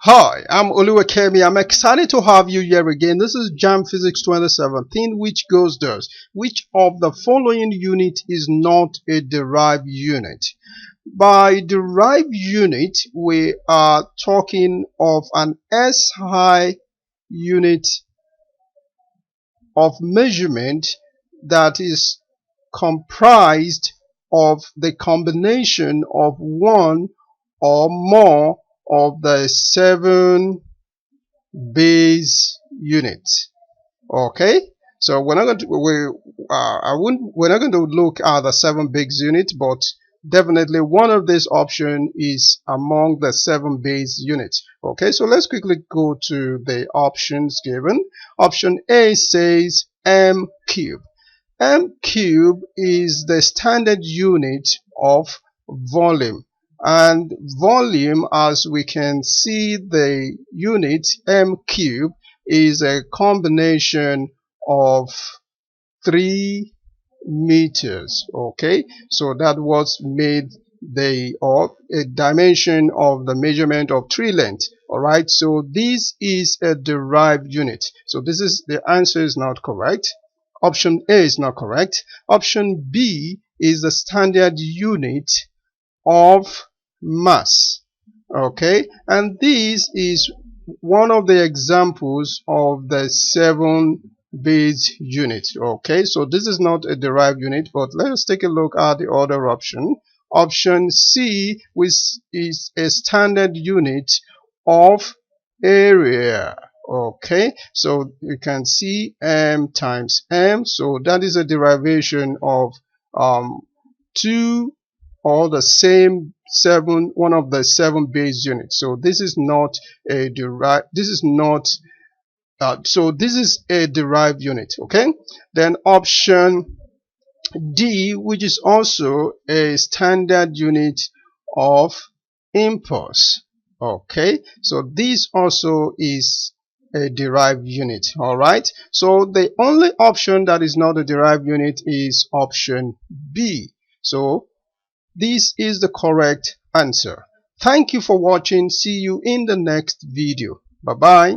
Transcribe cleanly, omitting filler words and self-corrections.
Hi, I'm Oluwakemi. I'm excited to have you here again. This is JAMB Physics 2017, which goes thus. Which of the following unit is not a derived unit? By derived unit, we are talking of an SI unit of measurement that is comprised of the combination of one or more of the 7 base units. Okay, so we're not going to we're not going to look at the 7 base units, but definitely one of these options is among the 7 base units. Okay, so let's quickly go to the options given. Option A says m cube. M cube is the standard unit of volume, and volume, as we can see, the unit m cube is a combination of 3 meters. Okay, so that was made a dimension of the measurement of tree length. All right, so this is a derived unit, so the answer is not correct. Option A is not correct. Option B is the standard unit of mass. Okay, and this is one of the examples of the 7 base unit. Okay, so this is not a derived unit, but let us take a look at the other option. Option C, which is a standard unit of area. Okay, so you can see m times m, so that is a derivation of 2 or the same 7, one of the 7 base units. So this is not a derived, this is not so this is a derived unit. Okay, then option D, which is also a standard unit of impulse. Okay, so this also is a derived unit. All right, so the only option that is not a derived unit is option B. So this is the correct answer. Thank you for watching. See you in the next video. Bye bye.